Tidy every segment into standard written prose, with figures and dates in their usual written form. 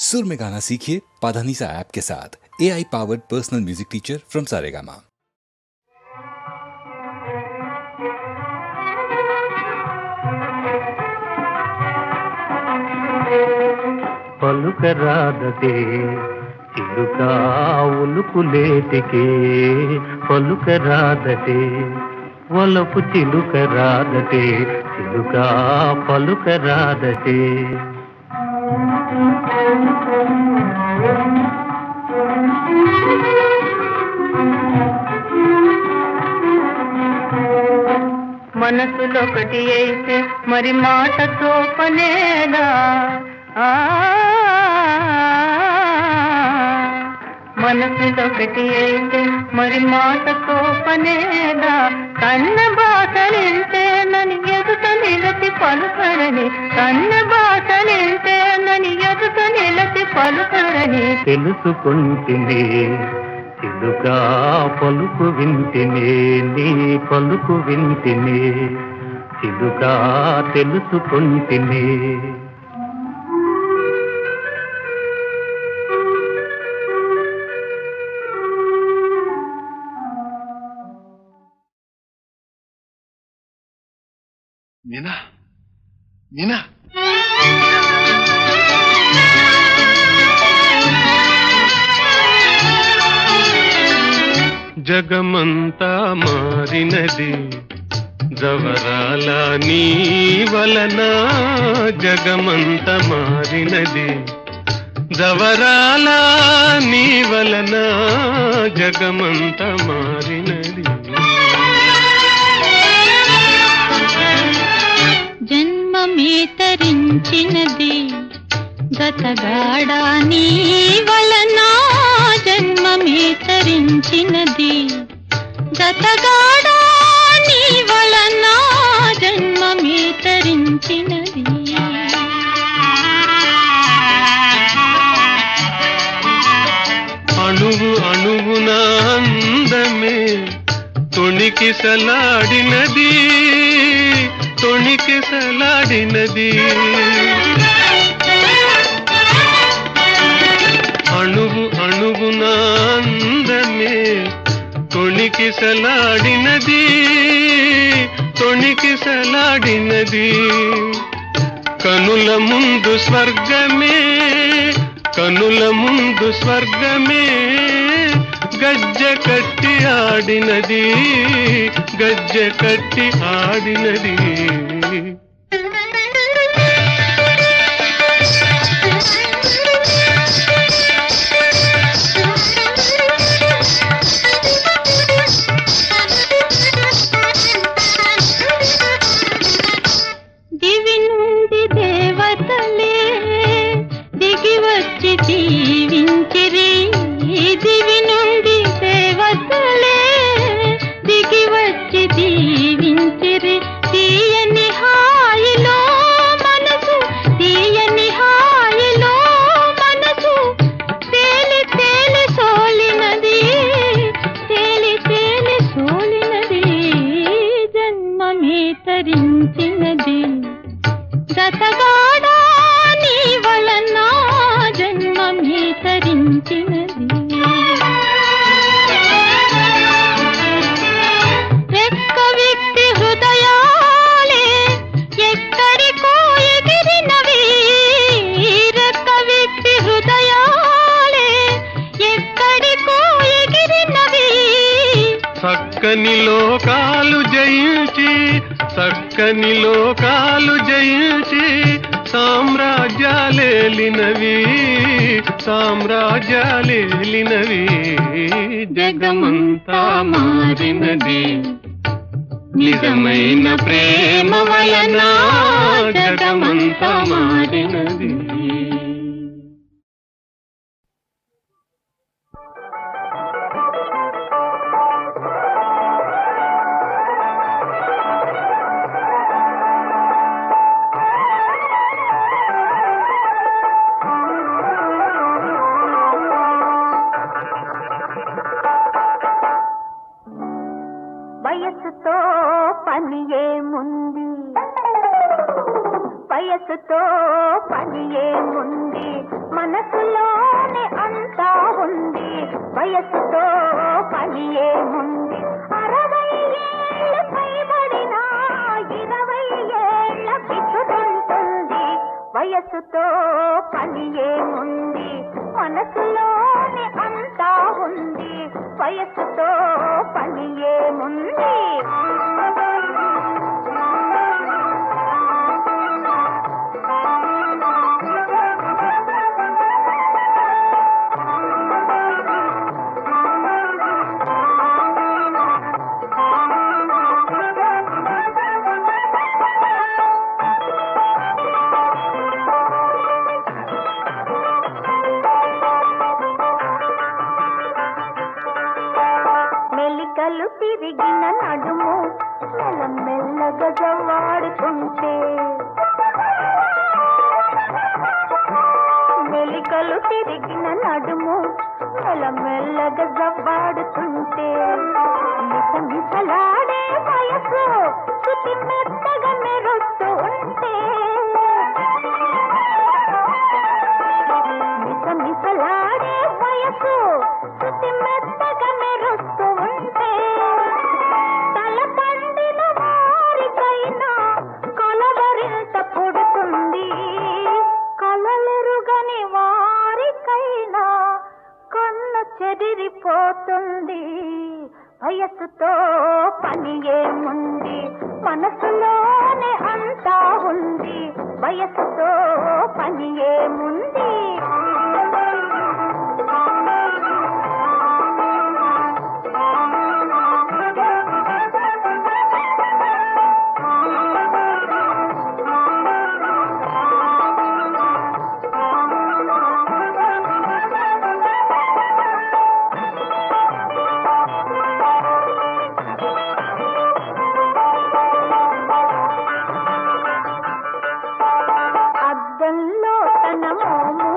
सुर में गाना सीखिए पाधानीसा ऐप के साथ। AI powered personal music teacher from Saregama. పలుకరాదటే చిలుకా ఉలుకులేటికే పలుకరాదటే వలపు చిలుకరాదటే చిలుకా పలుకరాదటే మనసులొకటి అయితే మరి మాటతో పనేలా మనసులొకటి అయితే మరి మాటతో పనేలా కన్న బాసలింటేనని ఎదుట నిలచి పలుకరని కన్న బాసలింటేనని ఎదుట నిలచి పలుకరని తెలుసుకుంటుంది చిలుకా పలుకు వింటినే నీ పలుకు వింటినే చిలుకా తెలుసుకుంటినే మీనా మీనా జగమంతా మారినది జవరాల నీ వలన జగమంత మారినది జవరాల నీ వలన జగమంత మారినది జన్మమే తరించినది గతగాడా నీ వలన జన్మమే తరించినది గతగాడా నీ వలన జన్మమే తరించినది అణువు అణువున అందమే తొణికిసలాడినది తొణికిసలాడినది అణువు అణువున అందమే తొణికిసలాడినది తొణికిసలాడినది కనుల ముందు స్వర్గమే కనుల ముందు స్వర్గమే గజ్జె కట్టి ఆడినది గజ్జె కట్టి ఆడినది దివి నుండి దేవతలే దిగి వచ్చి జీవించిరి దివి నుండి దేవతలే దిగి వచ్చి జీవించిరి తీయని హాయిలో మనసు తీయని హాయిలో మనసు తేలి తేలి సోలినది తేలి తేలి సోలినది జన్మమే తరించినది గతగాడా నీ వలన జన్మమే తరించినది రెక్క వ్యక్తి హృదయాలే ఎక్కడికో ఎగిరినవి రెక్క వ్యక్తి హృదయాలే ఎక్కడికో ఎగిరినవి చక్కని లోకాలు జయించి చక్కని లోకాలు జయించి సామ్రాజ్యాలేలినవి సామ్రాజ్యాలేలినవి జగమంతా మారినది నిజమైన ప్రేమ వలన జగమంతా మారినది వయసుతో పని ఏముంది వయసుతో పని ఏముంది మనసులోనే అంతా ఉంది, వయసుతో పని ఏముంది. 60 ఏళ్ళు పైబడినా 20 ఏళ్ళ పిచ్చుకుంటుంది, వయసుతో పని ఏముంది. మనసులోనే అంతా ఉంది, వయసుతో పని ఏముంది. మెలికలు తిరిగిన నడుము మెల్లమెల్లగా జవ్వాడుతుంటే, మెలికలు తిరిగిన నడుము మెల్లమెల్లగా జవ్వాడుతుంటే, మిసమిసలాడే వయసు శృతి మెత్తగా మెరుస్తూ ఉంటే, మిసమిసలాడే వయసు శృతి మెత్తగా మెరుస్తూ ఉంటే, తల పండిన వారికైనా కలవరింత పుడుతుంది, కలలెరుగని వారికైనా కన్ను చెదిరిపోతుంది. వయసుతో పని ఏముంది, మనసులోనే అంతా ఉంది, వయసుతో పని ఏముంది. అద్దంలో తన మోము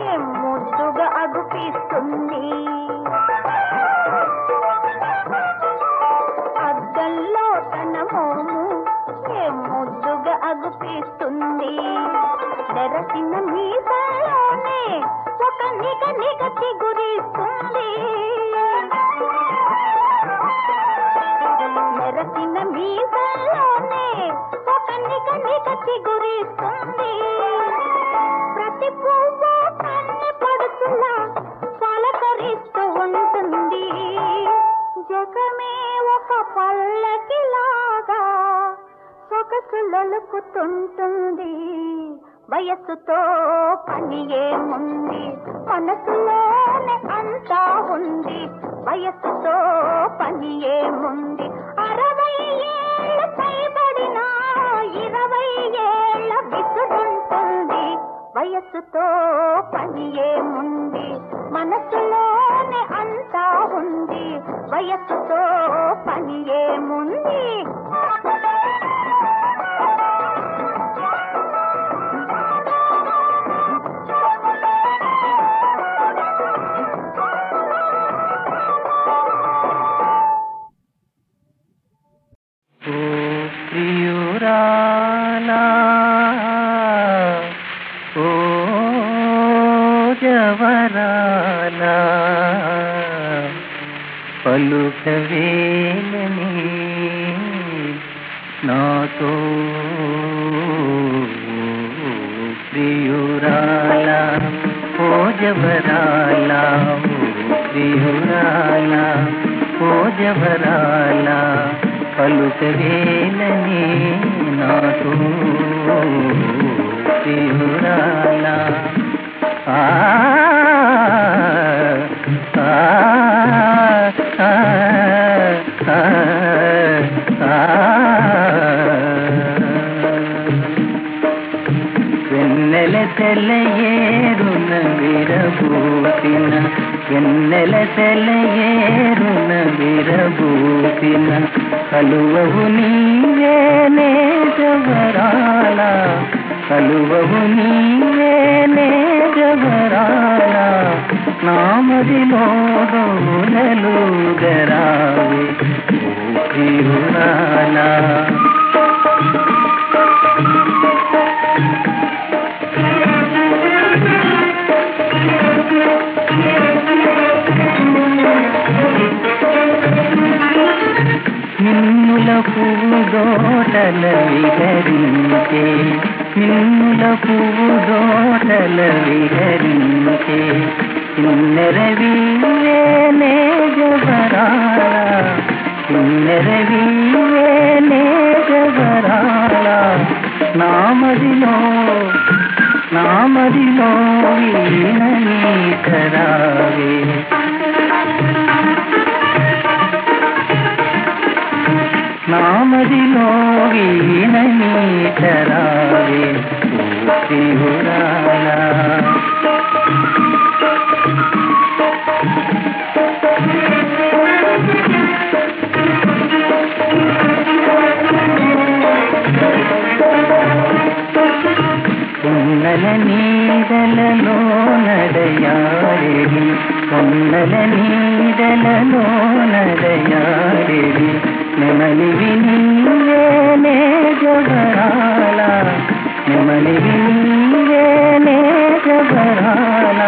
ఏం ముద్దుగా అగుపిస్తుంది, అద్దంలో తన మోము ఏం ముద్దుగా అగుపిస్తుంది. తెరసిన మీసాలోనే ఒక నిగ నిగ చిగురిస్తుంది, తెరసిన మీసాలోనే ఒక నిగ నిగ చిగురిస్తుంది. ప్రతి పువ్వు కన్ను పడుతున్నా పలకరిస్తూ ఉంటుంది, జగమే ఒక పల్లకిలాగా సొగసులొలుకుతుంటుంది. వయస్సుతో పని ఏముంది, మనసులోనే అంతా ఉంది, వయస్సుతో పని ఏముంది. 60 ఏళ్ళు పైబడినా 20 ఏళ్ళ విసురుంటుంది, వయస్సుతో పని ఏముంది. మనసులోనే అంతా ఉంది, వయస్సుతో పని ఏముంది. ప్రియురాలా ఓ జవరాలా పలుకవేలని నాతో ప్రియురాలా ఓ జవరాలా ప్రియురాలా ఓ జవరాలా పలుకవేలని నాతో ప్రియురాలా ఆ వెన్నెల తెల్లయేరున విరబూసిన వెన్నెల తెల్లయేరున విరబూసిన కలువవు నీవేనే జవరాలా కలువవు నీవేనే జవరాలా నామదిలో డోలలుగరావే ఓ ప్రియురాలా తోటల విహరించే మిన్నుల పువ్వు దోటల విహరించే చిన్నరవీనే జబరాల చిన్నరవీనే జబరాల నామదిలో వీణని కరావే నామదిలో వీణని కరావే ప్రియురాల పొన్నల నీడలలో నడయాడేది పొన్నల నీడలలో నడయాడేది నెమలివి నీవేనే జబరాల నెమలివి నీవేనే జబరాల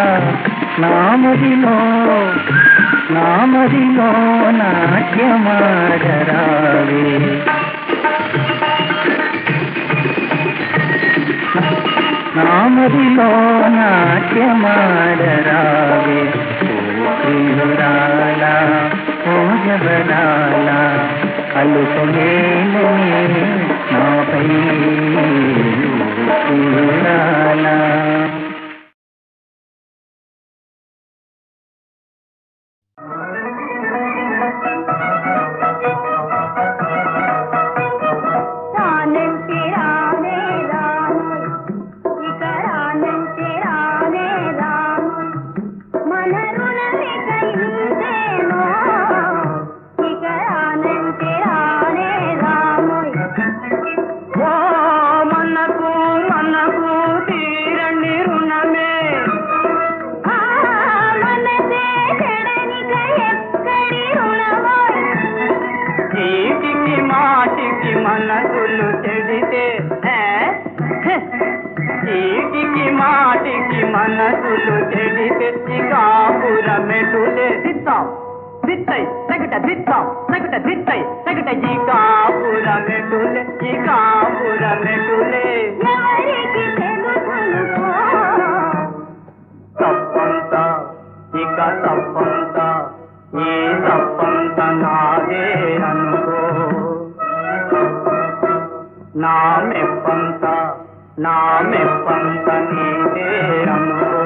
నామదిలో నాట్యమాడరావే నామదిలో నాట్యమాడరావే ఓ ప్రియురాల ఓ జబరాల అలుపలేని నాపై ప్రియురాల మనసులు చెడి తెచ్చి కాపుర మెటులే దిత్తాం దిత్తై తగట దిత్తాం తగట దిత్తై తగట ఈ కాపుర మెటులే తప్పంత ఇక తప్పంత ఈ తప్పంత నాదే అనుకో నా మెప్పంత నీదే అనుకో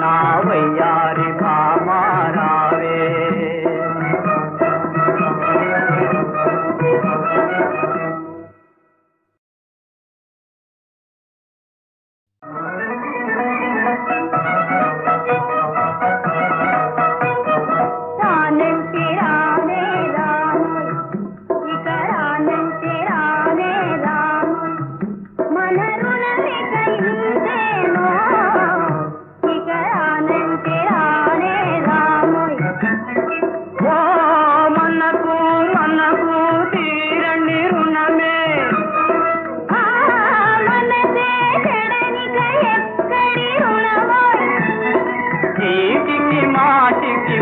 నా వయ్యారి భామారావే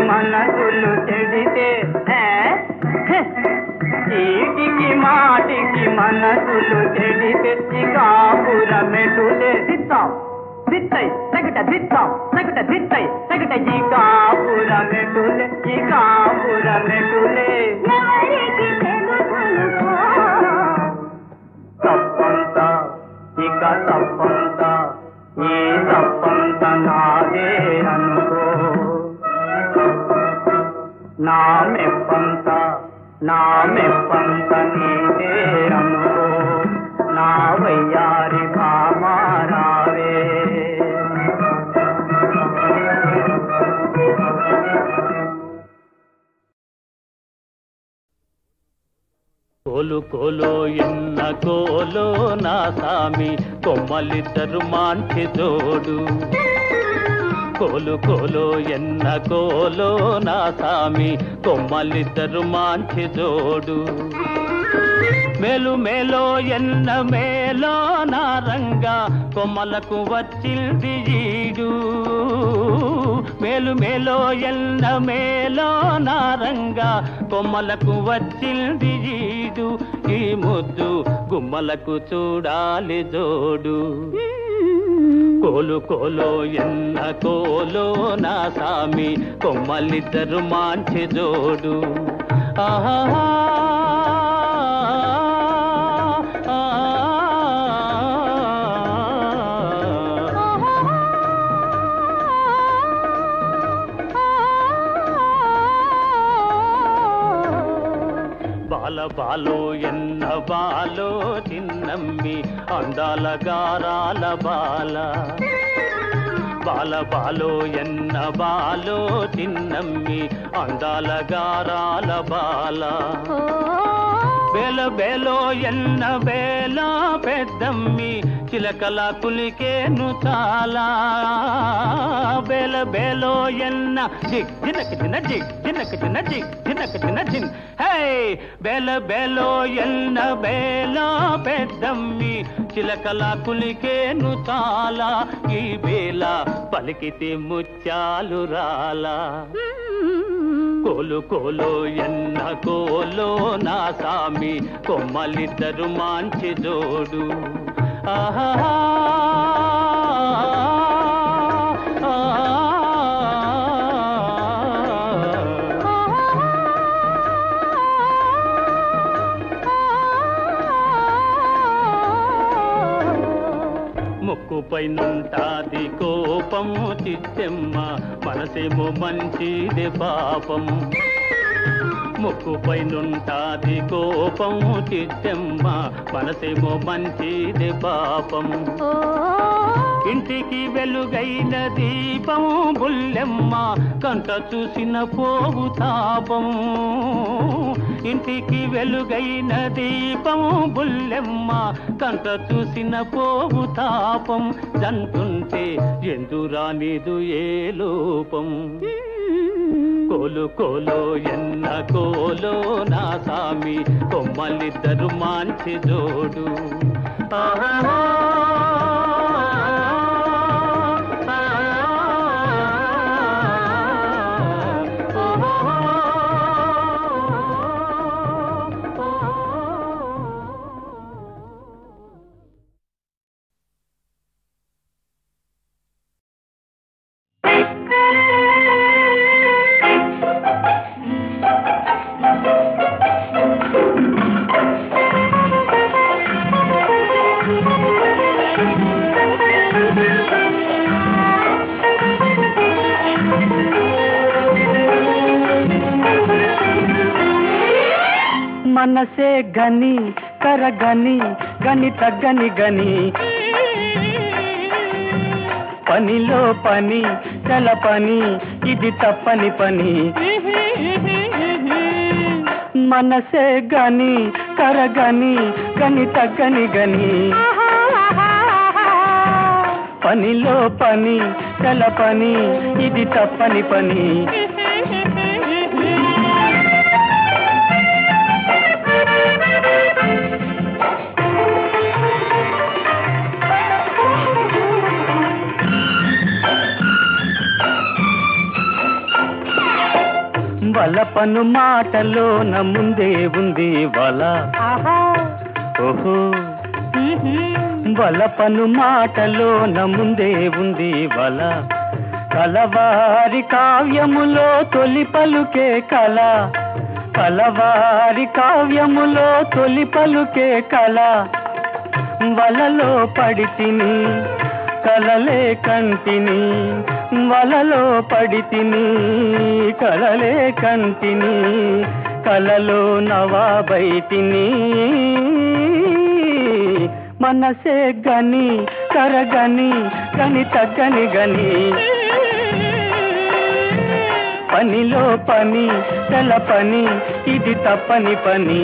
మనసులు చెడితే చీటికి మాటికి మనసులు చెడితే కాపుర మెటులే దిత్తాం దిత్తై తగట దిత్తాం తగట దిత్తై తగట ఈ కాపుర మెటులే తప్పంత ఇక తప్పంత ఈ తప్పంత నాదే అనుకో నా మెప్పంత నీదే అనుకో నా వయ్యారి భామారావే కోలు కోలో ఎన్న కోలో నా సామి కొమ్మలిద్దరు మాంటి జోడు కోలు కోలో ఎన్న కోలో నా సామి కొమ్మలిద్దరు మాంటి జోడు మేలు మేలో ఎన్న మేలో నా రంగా కొమ్మలకు వచ్చింది ఈడు మేలు మేలో ఎన్న మేలో నా రంగా కొమ్మలకు వచ్చింది ఈడు ఈ ముద్దు గుమ్మలకు చూడాలి జోడు కోలు కోలో ఎన్న కోలో నా సామి కొమ్మలిద్దరు మాంచి జోడు ఆహా బాలో ఎన్న బాలో చిన్నమ్మి అందాల గారాల బాల బాలో ఎన్న బాలో చిన్నమ్మి అందాల గారాల బాల బేలో ఎన్న బేలో పెద్దమ్మి చిలకల కులికేను చాలా బేలో ఎన్న జిగ్ జినక జిన జిగ్ జినక జిన జిగ్ జినక జిన జిన్ హే బేలో ఎన్న బేలో పెద్దమ్మి చిలకల కులికేను చాలా ఈ బేల పలికితే ముత్యాలు రాలా కోలు కోలో ఎన్న కోలో నా సామి కొమ్మలిద్దరు మాంచి జోడు ఆహా ముక్కుపై నుంటాది కోపము చిత్తెమ్మ మనసేమో మంచిది పాపం ముక్కుపై నుంటాది కోపము చిత్తెమ్మ మనసేమో మంచిది పాపం ఇంటికి వెలుగైన దీపం బుల్లెమ్మ కంట చూసిన పోవు తాపం ఇంటికి వెలుగైన దీపం బుల్లెమ్మ కంట చూసిన పోవు తాపం జంటుంటే ఎందురానిదు ఏ లోపం కోలు కోలో ఎన్న కోలో నా సామి కొమ్మలిద్దరు మాంచి జోడు ఆహా మనసే గని కరగని గని తగ్గని గని పనిలో పని చల పని ఇది తప్పని పని మనసే గని కరగని గని తగ్గని గని పనిలో పని చల పని ఇది తప్పని పని వలపను మాటలోన ముందే ఉంది వల ఓహో వలపను మాటలోన ముందే ఉంది వల కలవారి కావ్యములో తొలి పలుకే కళ కలవారి కావ్యములో తొలి పలుకే కళ వలలో పడితిని కలలే కంటిని వలలో పడితిని కలలే కంటిని కలలో నవాబైతిని మనసే గని కరగని గని తగ్గని గని పనిలో పని చల పని ఇది తప్పని పని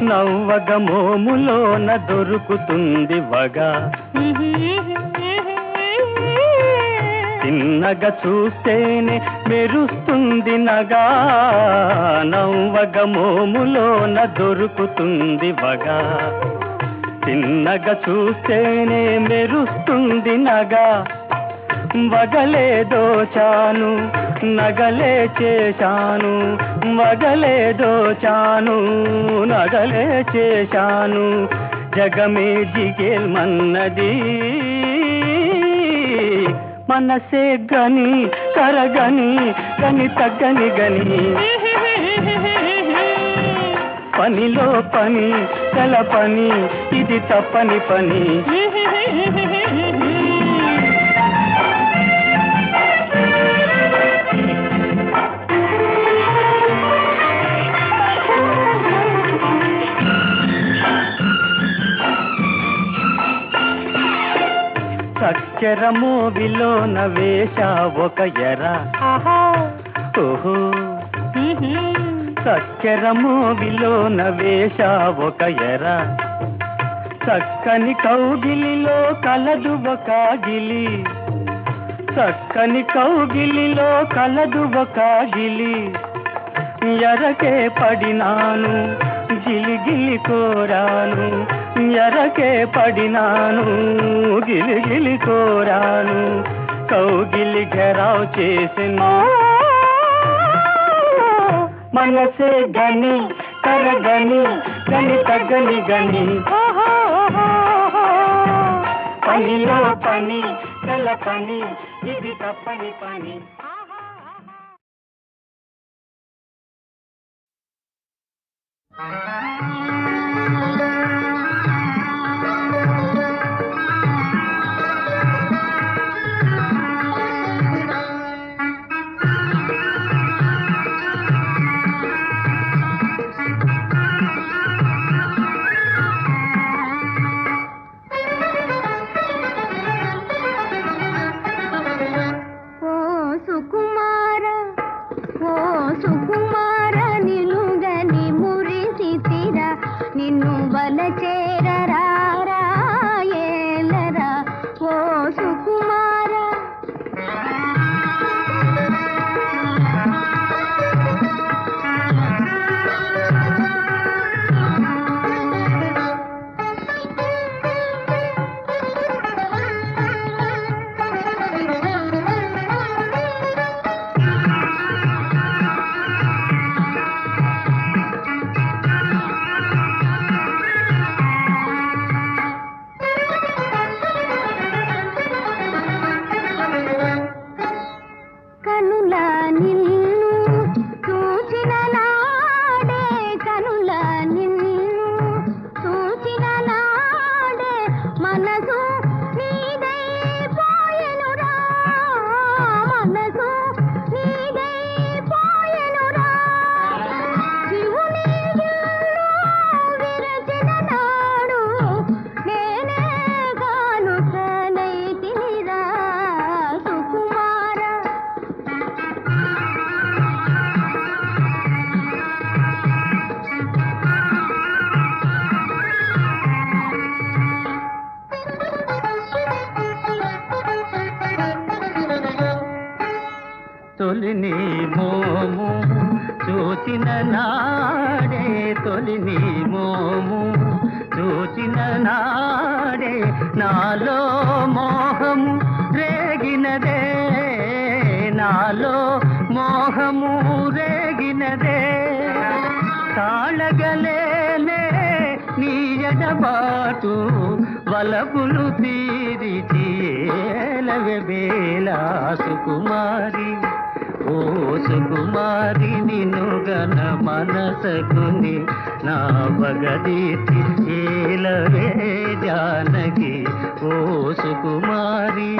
నవ్వగ మోములోన దొరుకుతుంది వగ చిన్నగా చూస్తేనే మెరుస్తుంది నగా, నవ్వగ మోములోన దొరుకుతుంది వగా. చిన్నగా చూస్తేనే మెరుస్తుంది నగా, వగలే దోచాను నగలే చేశాను, వగలే దోచాను నగలే చేశాను, జగమే జిగేల్మన్నది మనసే గని కరగని గని తగ్గని గని. పనిలో పని కల పని ఇది తప్పని పని. చక్కెర మోవిలోన వేశా ఒక ఎర, ఓహో చక్కెర మోవిలోన వేశా ఒక ఎర, చక్కని కౌగిలిలో కలదు ఒక గిలి, చక్కని కౌగిలిలో కలదు ఒక గిలి. ఎరకే పడినాను గిలిగిలి కోరాను, ఎరకే పడినాను గిలిగిలి కోరాను, కౌగిలి ఘెరావ్ చేసిన మనసే గని కరగని గని తగ్గని గని. పనిలో పని కల పని ఇది తప్పని పని. నిన్ను బల చేరరా ఏలరా ఓ సుకుమార. తొలిని మోము చూచిన నాడే, తొలిని మోము చూచిన నాడే, నాలో మోహము రేగినదే, నాలో మోహము రేగినదే. తాళగలేనే నీ ఎడబాటు వలపులు తీరిచి ఏలవే బేలా సుకుమారి. ఓ సుకుమారి నిన్ను గన మనసకుని నా బగదీతి ఏలవే జానకి. ఓ సుకుమారి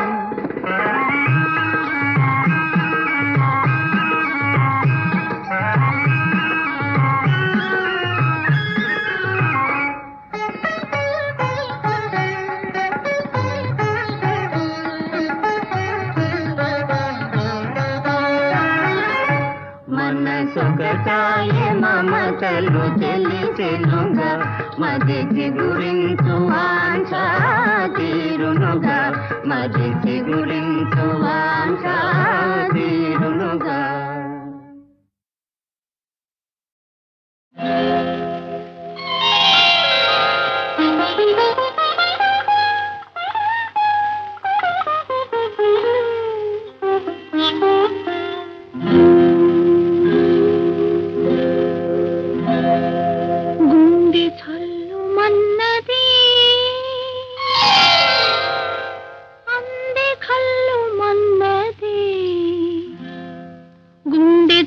మనసొకటాయే మమతలు తెలిసెనుగా, మదిసి గురించు వాంఛ తీరునుగా, మదిసి గురించు వాంఛ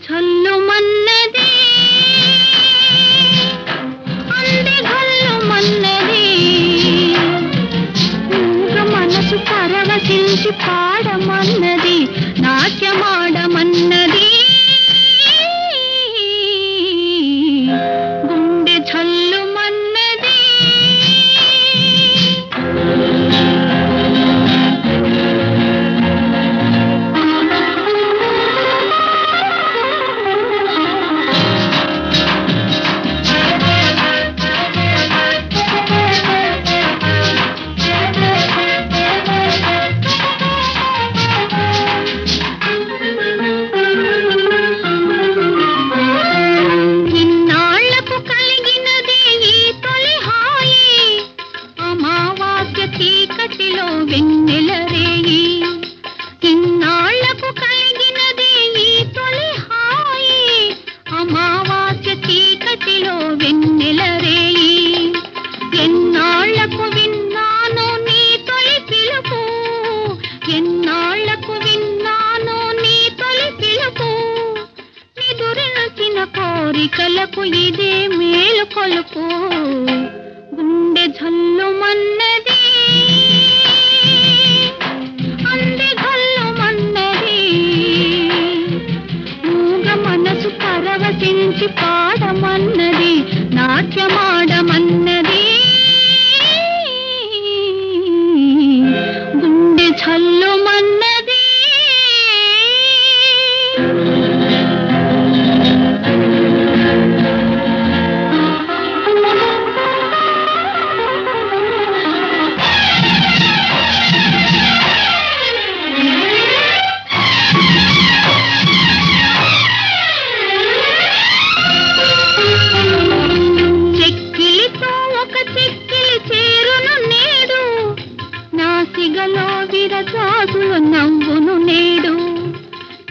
ఝల్లుమన్నది అంది ఘల్లుమన్నది మనసు పరవశించి పాడమన్నది నాట్యమాడమన్నది గుండె ఝల్లుమన్నది కోరికలకు ఇదే మేలు కొలుపు గుండె ఝల్లుమన్నది అంది ఘల్లుమన్నది మూగ మనసు పరవశించి పాడమన్నది నాట్యమాడమన్నది గుండె ఝల్లుమన్నది విరజాజులు నవ్వును నేడు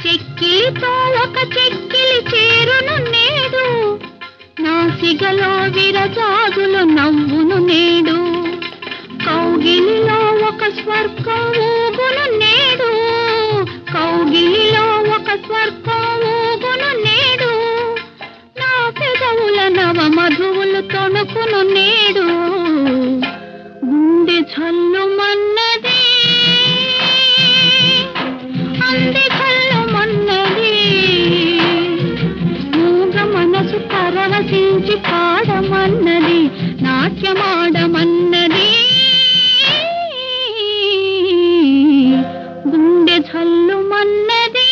చెక్కిలితో ఒక చెక్కిలి చేరును నేడు నాసిగలో విరజాజులు నవ్వును నేడు కౌగిలిలో ఒక స్వర్గం ఊగును నేడు కౌగిలిలో ఒక స్వర్గం ఊగును నేడు నా పెదవుల నవ మధువులు తొణుకును నేడు గుండె ఝల్లుమన్నది అంది ఘల్లుమన్నది మూగ మనసు పరవశించి పాడమన్నది నాట్యమాడమన్నది గుండె ఝల్లుమన్నది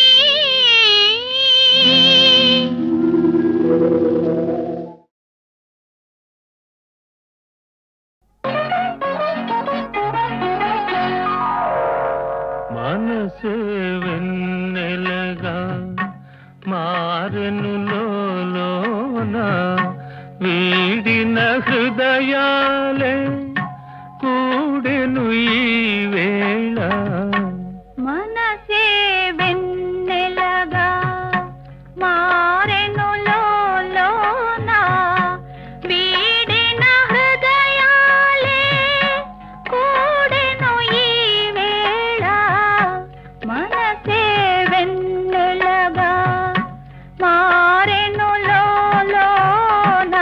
మనసే వెన్నెలగా మారెను లోలోన వీడిన హృదయాలే కూడెను ఈ వేళ మనసే వెన్నెలగా మారెను లోలోన వీడిన హృదయాలే కూడెను ఈ వేళ మనసే వెన్నెలగా మారెను లోలోన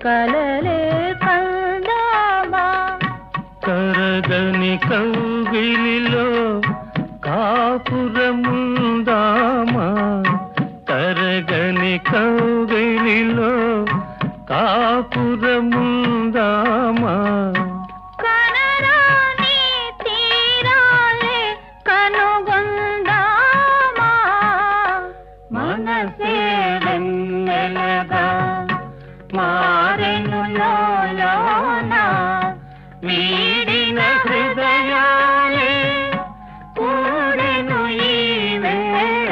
కలలే కందామా కరగని కౌగిలిలో కాపురముందామా కరగని కౌగిలిలో కాపురముందామా కనరాని తీరాలే కనుగొందామా మనసే వెన్నెలగా మారెను లోలోన వీడిన హృదయాలే కూడెను ఈ వేళ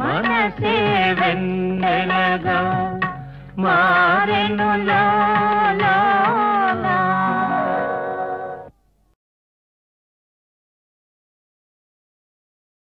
మనసే వెన్నెలగా మారెను లోలోన